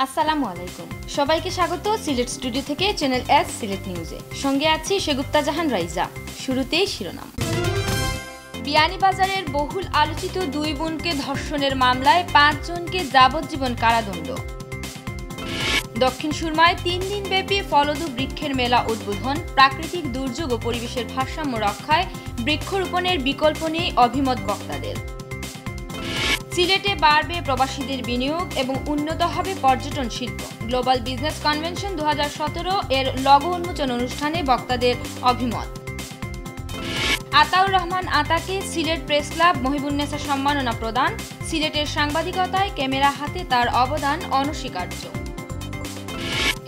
আসসালামু আলাইকুম, সবাইকে স্বাগত সিলেট স্টুডিও থেকে চ্যানেল এস সিলেট নিউজে। সঙ্গে আছি সেগুপ্তা জাহান রাইজা। শুরুতেই শিরোনাম। বিয়ানীবাজারের বহুল আলোচিত দুই বোনকে ধর্ষণের মামলায় 5 জনকে যাবজ্জীবন কারাদণ্ড। দক্ষিণ সুরমায় 3 দিনব্যাপী ফলদু বৃক্ষের মেলা উদ্বোধন। প্রাকৃতিক দুর্যোগ ও পরিবেশের ভারসাম্য রক্ষায় বৃক্ষরোপণের বিকল্প নেই অভিমত বক্তাদের। সিলেটে বাড়বে প্রবাসীদের বিনিয়োগ এবং উন্নত হবে পর্যটন শিল্প। গ্লোবাল বিজনেস কনভেনশন 2017 এর লগো উন্মোচন অনুষ্ঠানে বক্তাদের অভিমত। আতাউর রহমান আতাকে সিলেট প্রেস ক্লাব মহিবুন্নেসা সম্মাননা প্রদান। সিলেটের সাংবাদিকতায় ক্যামেরা হাতে তার অবদান অনস্বীকার্য।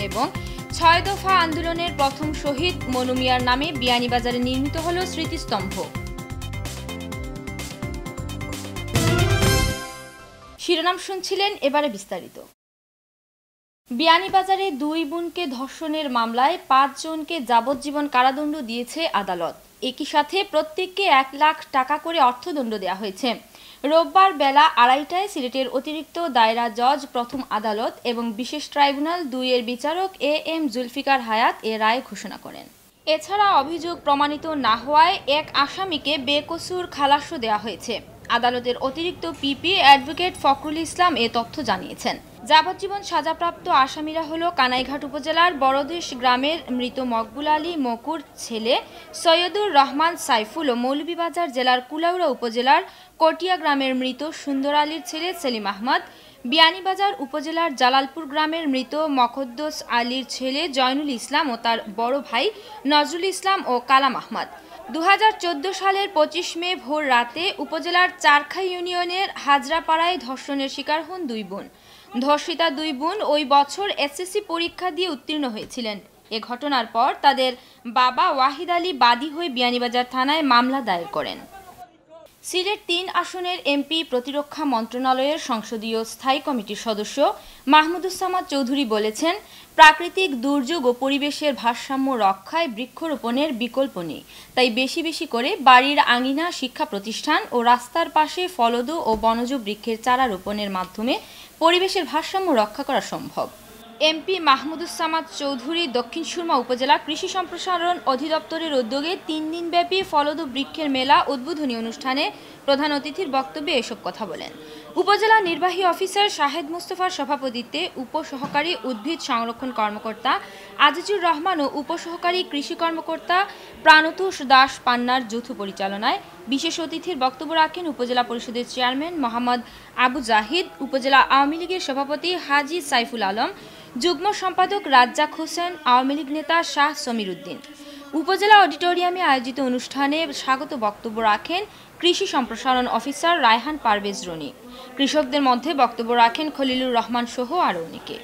এবং 6 দফা আন্দোলনের প্রথম শহীদ মনু মিয়ার নামে বিয়ানীবাজারে নির্মিত হল স্মৃতিস্তম্ভ। শিরোনাম শুনছিলেন, এবারে বিস্তারিত। বিয়ানীবাজারে দুই বোনকে ধর্ষণের মামলায় 5 জনকে যাবজ্জীবন কারাদণ্ড দিয়েছে আদালত। একই সাথে প্রত্যেককে 1 লাখ টাকা করে অর্থদণ্ড দেওয়া হয়েছে। রোববার বেলা 2:30টায় সিলেটের অতিরিক্ত দায়রা জজ প্রথম আদালত এবং বিশেষ ট্রাইব্যুনাল 2 এর বিচারক AM জুলফিকার হায়াত এ রায় ঘোষণা করেন। এছাড়া অভিযোগ প্রমাণিত না হওয়ায় এক আসামিকে বেকসুর খালাসও দেওয়া হয়েছে। আদালতের অতিরিক্ত পিপি অ্যাডভোকেট ফখরুল ইসলাম এ তথ্য জানিয়েছেন। যাবজ্জীবন সাজাপ্রাপ্ত আসামিরা হলো কানাইঘাট উপজেলার বড়দেশ গ্রামের মৃত মকবুল আলী মকুর ছেলে সৈয়দুর রহমান সাইফুল ও মৌলভীবাজার জেলার কুলাউড়া উপজেলার কটিয়া গ্রামের মৃত সুন্দর আলীর ছেলে সেলিম আহমদ, বিয়ানীবাজার উপজেলার জালালপুর গ্রামের মৃত মকদ্দস আলীর ছেলে জয়নুল ইসলাম ও তার বড় ভাই নজরুল ইসলাম ও কালাম আহমদ। 2014 সালের 25 মে ভোর রাতে উপজেলার চারখাই ইউনিয়নের হাজরাপাড়ায় ধর্ষণের শিকার হন দুই বোন। ধর্ষিতা দুই বোন ওই বছর SSC পরীক্ষা দিয়ে উত্তীর্ণ হয়েছিলেন। এ ঘটনার পর তাদের বাবা ওয়াহিদ আলী বাদী হয়ে বিয়ানীবাজার থানায় মামলা দায়ের করেন। সিলেট 3 আসনের এমপি প্রতিরক্ষা মন্ত্রণালয়ের সংসদীয় স্থায়ী কমিটির সদস্য মাহমুদুজ্জামান চৌধুরী বলেছেন, প্রাকৃতিক দুর্যোগ ও পরিবেশের ভারসাম্য রক্ষায় বৃক্ষরোপণের বিকল্প নেই। তাই বেশি বেশি করে বাড়ির আঙিনা, শিক্ষা প্রতিষ্ঠান ও রাস্তার পাশে ফলদ ও বনজ বৃক্ষের চারা রোপণের মাধ্যমে পরিবেশের ভারসাম্য রক্ষা করা সম্ভব। এমপি মাহমুদুজ্জামান চৌধুরী দক্ষিণ সুরমা উপজেলা কৃষি সম্প্রসারণ অধিদপ্তরের উদ্যোগে 3 দিনব্যাপী ফলদ বৃক্ষের মেলা উদ্বোধনী অনুষ্ঠানে প্রধান অতিথির বক্তব্যে এসব কথা বলেন। উপজেলা নির্বাহী অফিসার শাহেদ মুস্তফার সভাপতিত্বে উপসহকারী উদ্ভিদ সংরক্ষণ কর্মকর্তা আজিজুর রহমান ও উপসহকারী কৃষি কর্মকর্তা প্রাণতোষ দাস পান্নার যৌথ পরিচালনায় বিশেষ অতিথির বক্তব্য রাখেন উপজেলা পরিষদের চেয়ারম্যান মোহাম্মদ আবু জাহিদ, উপজেলা আওয়ামী লীগের সভাপতি হাজী সাইফুল আলম, যুগ্ম সম্পাদক রাজ্জাক হোসেন, আওয়ামী লীগ নেতা শাহ সমীর উদ্দিন। উপজেলা অডিটোরিয়ামে আয়োজিত অনুষ্ঠানে স্বাগত বক্তব্য রাখেন কৃষি সম্প্রসারণ অফিসার রায়হান পারভেজ রনি। কৃষকদের মধ্যে বক্তব্য রাখেন খলিলুর রহমান সহ আরও অনেকে।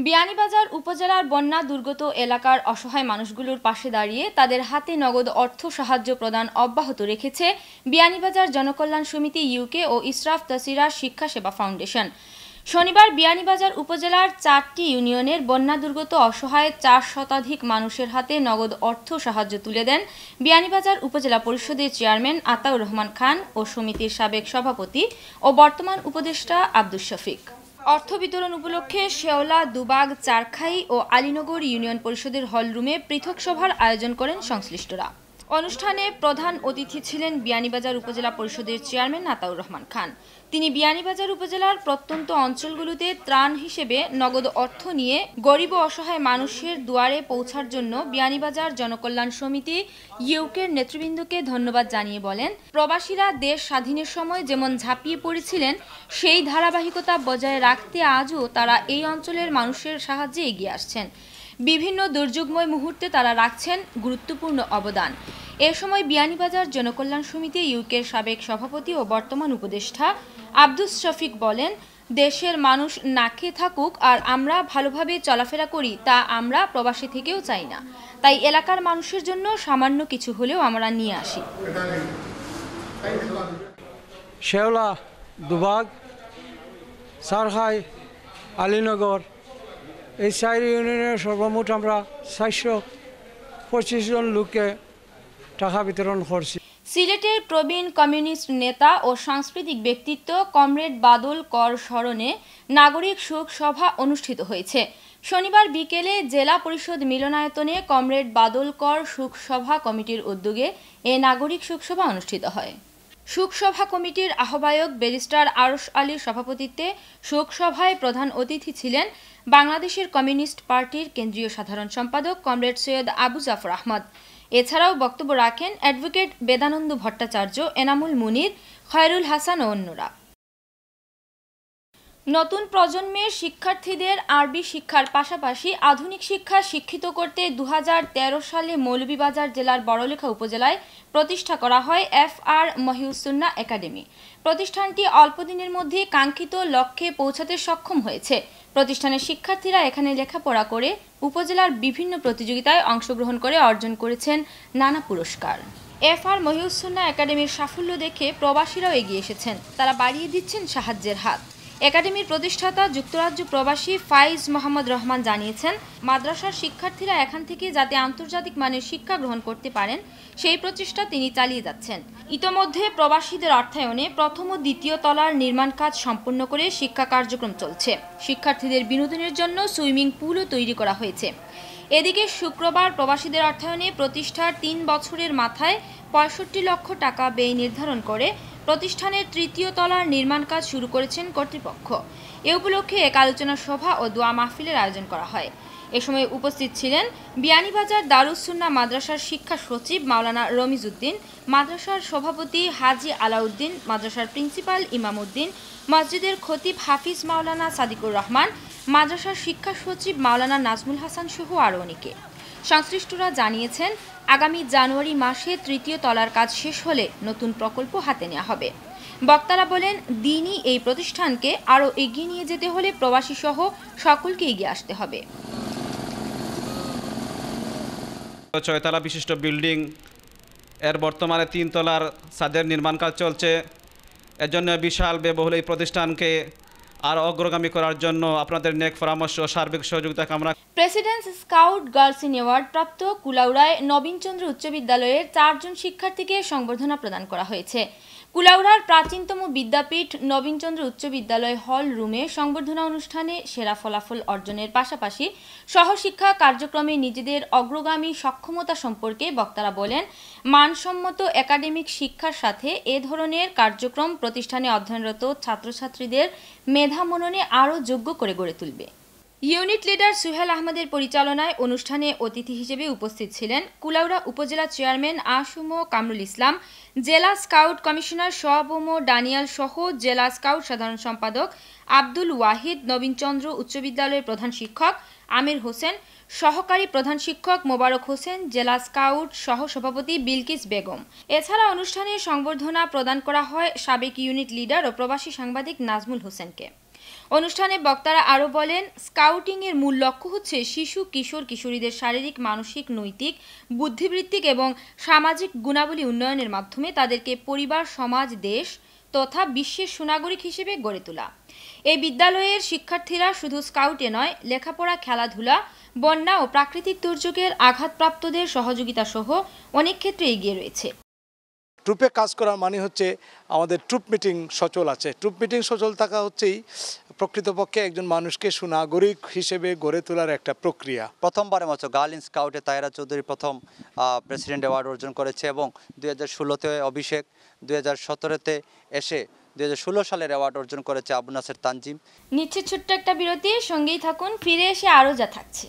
বিয়ানীবাজার উপজেলার বন্যা দুর্গত এলাকার অসহায় মানুষগুলোর পাশে দাঁড়িয়ে তাদের হাতে নগদ অর্থ সাহায্য প্রদান অব্যাহত রেখেছে বিয়ানীবাজার জনকল্যাণ সমিতি UK ও ইসরাফ তাসিরা শিক্ষা সেবা ফাউন্ডেশন। শনিবার বিয়ানীবাজার উপজেলার 4টি ইউনিয়নের বন্যা দুর্গত অসহায় 4 শতাধিক মানুষের হাতে নগদ অর্থ সাহায্য তুলে দেন বিয়ানীবাজার উপজেলা পরিষদের চেয়ারম্যান আতাউর রহমান খান ও সমিতির সাবেক সভাপতি ও বর্তমান উপদেষ্টা আব্দুস শফিক। অর্থ বিতরণ উপলক্ষে শেওলা, দুবাগ, চারখাই ও আলীনগর ইউনিয়ন পরিষদের হলরুমে পৃথক সভার আয়োজন করেন সংশ্লিষ্টরা। অনুষ্ঠানে প্রধান অতিথি ছিলেন বিয়ানীবাজার উপজেলা পরিষদের চেয়ারম্যান আতাউর রহমান খান। তিনি বিয়ানীবাজার উপজেলার প্রত্যন্ত অঞ্চলগুলোতে ত্রাণ হিসেবে নগদ অর্থ নিয়ে গরিব ও অসহায় মানুষের দুয়ারে পৌঁছার জন্য বিয়ানীবাজার জনকল্যাণ সমিতি UK'র নেতৃবৃন্দকে ধন্যবাদ জানিয়ে বলেন, প্রবাসীরা দেশ স্বাধীনের সময় যেমন ঝাঁপিয়ে পড়েছিলেন, সেই ধারাবাহিকতা বজায় রাখতে আজও তারা এই অঞ্চলের মানুষের সাহায্যে এগিয়ে আসছেন। বিভিন্ন দুর্যোগময় মুহূর্তে তারা রাখছেন গুরুত্বপূর্ণ অবদান। এ সময় বিয়ানীবাজার জনকল্যাণ সমিতি UK'র সাবেক সভাপতি ও বর্তমান উপদেষ্টা আব্দুস শফিক বলেন, দেশের মানুষ না খেয়ে থাকুক আর আমরা ভালোভাবে চলাফেরা করি, তা আমরা প্রবাসী থেকেও চাই না। তাই এলাকার মানুষের জন্য সামান্য কিছু হলেও আমরা নিয়ে আসি। শেওলা, দুবাগ, চারখাই, আলীনগর এই 4 ইউনিয়নের সর্বমোট আমরা 425 জন লোককে টাকা বিতরণ করছি। সিলেটের প্রবীণ কমিউনিস্ট নেতা ও সাংস্কৃতিক ব্যক্তিত্ব কমরেড বাদল কর স্মরণে নাগরিক শোক সভা অনুষ্ঠিত হয়েছে। শনিবার বিকেলে জেলা পরিষদ মিলনায়তনে কমরেড বাদল কর শোকসভা কমিটির উদ্যোগে এ নাগরিক শোকসভা অনুষ্ঠিত হয়। শোকসভা কমিটির আহ্বায়ক ব্যারিস্টার আরশ আলীর সভাপতিত্বে শোকসভায় প্রধান অতিথি ছিলেন বাংলাদেশের কমিউনিস্ট পার্টির কেন্দ্রীয় সাধারণ সম্পাদক কমরেড সৈয়দ আবু জাফর আহমদ। এছাড়াও বক্তব্য রাখেন অ্যাডভোকেট বেদানন্দ ভট্টাচার্য, এনামুল মুনির, খয়রুল হাসান ও অন্যরা। নতুন প্রজন্মের শিক্ষার্থীদের আরবি শিক্ষার পাশাপাশি আধুনিক শিক্ষা শিক্ষিত করতে 2013 সালে মৌলভীবাজার জেলার বড়লেখা উপজেলায় প্রতিষ্ঠা করা হয় FR মহিউসুন্নাহ একাডেমি। প্রতিষ্ঠানটি অল্পদিনের মধ্যে কাঙ্ক্ষিত লক্ষ্যে পৌঁছাতে সক্ষম হয়েছে। প্রতিষ্ঠানের শিক্ষার্থীরা এখানে লেখাপড়া করে উপজেলার বিভিন্ন প্রতিযোগিতায় অংশগ্রহণ করে অর্জন করেছেন নানা পুরস্কার। FR মহিউসুন্নাহ একাডেমির সাফল্য দেখে প্রবাসীরাও এগিয়ে এসেছেন। তারা বাড়িয়ে দিচ্ছেন সাহায্যের হাত। একাডেমির প্রতিষ্ঠাতা যুক্তরাজ্য প্রবাসী ফাইজ মোহাম্মদ রহমান জানিয়েছেন, মাদ্রাসার শিক্ষার্থীরা এখান থেকে যাতে আন্তর্জাতিক মানের শিক্ষা গ্রহণ করতে পারেন সেই প্রচেষ্টা তিনি চালিয়ে যাচ্ছেন। ইতোমধ্যে প্রবাসীদের অর্থায়নে প্রথম ও দ্বিতীয় তলার নির্মাণ কাজ সম্পন্ন করে শিক্ষা কার্যক্রম চলছে। শিক্ষার্থীদের বিনোদনের জন্য সুইমিং পুলও তৈরি করা হয়েছে। এদিকে শুক্রবার প্রবাসীদের অর্থায়নে প্রতিষ্ঠার 3 বছরের মাথায় 65 লক্ষ টাকা ব্যয় নির্ধারণ করে প্রতিষ্ঠানের তৃতীয় তলার নির্মাণ কাজ শুরু করেছেন কর্তৃপক্ষ। এ উপলক্ষে এক আলোচনা সভা ও দোয়া মাহফিলের আয়োজন করা হয়। এ সময় উপস্থিত ছিলেন বিয়ানীবাজার দারুস সুন্নাহ মাদ্রাসার শিক্ষা সচিব মাওলানা রমিজ উদ্দিন, মাদ্রাসার সভাপতি হাজি আলাউদ্দিন, মাদ্রাসার প্রিন্সিপাল ইমাম উদ্দিন, মসজিদের খতিব হাফিজ মাওলানা সাদিকুর রহমান, মাদ্রাসার শিক্ষা সচিব মাওলানা নাজমুল হাসান সহ আরও অনেকে। সংশ্লিষ্টরা জানিয়েছেন, আগামী জানুয়ারি মাসে তৃতীয় তলার কাজ শেষ হলে নতুন প্রকল্প হাতে নেওয়া হবে। বক্তারা বলেন, দিনই এই প্রতিষ্ঠানকে আরও এগিয়ে নিয়ে যেতে হলে প্রবাসী সহ সকলকে এগিয়ে আসতে হবে। 6 তলা বিশিষ্ট বিল্ডিং এর বর্তমানে 3 তলার ছাদের নির্মাণ কাজ চলছে। এজন্য বিশাল ব্যয়বহুল এই প্রতিষ্ঠানকে আর অগ্রগামী করার জন্য আপনাদের নেক পরামর্শ ও সার্বিক সহযোগিতা কামনা। Presidents scout girls in award প্রাপ্ত কুলাউড়ায় নবীনচন্দ্র উচ্চ বিদ্যালয়ের 4 জন শিক্ষার্থীকে সংবর্ধনা প্রদান করা হয়েছে। কুলাউড়ার প্রাচীনতম বিদ্যাপীঠ নবীনচন্দ্র উচ্চ বিদ্যালয় হল রুমে সংবর্ধনা অনুষ্ঠানে সেরা ফলাফল অর্জনের পাশাপাশি সহশিক্ষা কার্যক্রমে নিজেদের অগ্রগামী সক্ষমতা সম্পর্কে বক্তারা বলেন, মানসম্মত একাডেমিক শিক্ষার সাথে এ ধরনের কার্যক্রম প্রতিষ্ঠানে অধ্যয়নরত ছাত্রছাত্রীদের মেধা মননে আরও যোগ্য করে গড়ে তুলবে। ইউনিট লিডার সুহেল আহমদের পরিচালনায় অনুষ্ঠানে অতিথি হিসেবে উপস্থিত ছিলেন কুলাউড়া উপজেলা চেয়ারম্যান আসুম কামরুল ইসলাম, জেলা স্কাউট কমিশনার সোয়াবুম ডানিয়াল সহ জেলা স্কাউট সাধারণ সম্পাদক আব্দুল ওয়াহিদ, নবীনচন্দ্র উচ্চ বিদ্যালয়ের প্রধান শিক্ষক আমির হোসেন, সহকারী প্রধান শিক্ষক মোবারক হোসেন, জেলা স্কাউট সহ সভাপতি বিলকিস বেগম। এছাড়া অনুষ্ঠানে সংবর্ধনা প্রদান করা হয় সাবেক ইউনিট লিডার ও প্রবাসী সাংবাদিক নাজমুল হোসেনকে। অনুষ্ঠানে বক্তারা আরও বলেন, স্কাউটিংয়ের মূল লক্ষ্য হচ্ছে শিশু, কিশোর, কিশোরীদের শারীরিক, মানসিক, নৈতিক, বুদ্ধিবৃত্তিক এবং সামাজিক গুণাবলী উন্নয়নের মাধ্যমে তাদেরকে পরিবার, সমাজ, দেশ তথা বিশ্বের সুনাগরিক হিসেবে গড়ে তোলা। এই বিদ্যালয়ের শিক্ষার্থীরা শুধু স্কাউটে নয়, লেখাপড়া, খেলাধুলা, বন্যা ও প্রাকৃতিক দুর্যোগের আঘাতপ্রাপ্তদের সহযোগিতা সহ অনেক ক্ষেত্রে এগিয়ে রয়েছে। ট্রুপে কাজ করার মানে হচ্ছে আমাদের ট্রুপ মিটিং সচল আছে। ট্রুপ মিটিং সচল থাকা হচ্ছেই প্রকৃতপক্ষে একজন মানুষকে সুনাগরিক হিসেবে গড়ে তোলার একটা প্রক্রিয়া। প্রথমবারের মতো গার্ল ইন স্কাউটে তাহেরা চৌধুরী প্রথম প্রেসিডেন্ট অ্যাওয়ার্ড অর্জন করেছে এবং 2016-তে অভিষেক, 2017-তে এসে 2016 সালের অ্যাওয়ার্ড অর্জন করেছে আবু নাসের তানজিম। নিচ্ছে ছোট্ট একটা বিরতি, সঙ্গেই থাকুন, ফিরে এসে আরও যা থাকছে।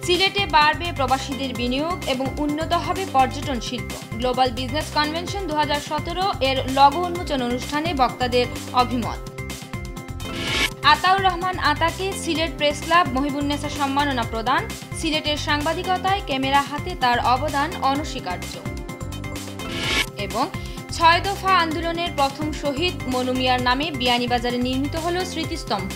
সিলেটে বাড়বে প্রবাসীদের বিনিয়োগ এবং উন্নত হবে পর্যটন শিল্প। গ্লোবাল বিজনেস কনভেনশন 2017 এর লগো উন্মোচন অনুষ্ঠানে বক্তাদের অভিমত। আতাউর রহমান আতাকে সিলেট প্রেস ক্লাব মহিবুন্নেসা সম্মাননা প্রদান। সিলেটের সাংবাদিকতায় ক্যামেরা হাতে তার অবদান অনস্বীকার্য। এবং 6 দফা আন্দোলনের প্রথম শহীদ মনু মিয়ার নামে বিয়ানীবাজারে নির্মিত হল স্মৃতিস্তম্ভ।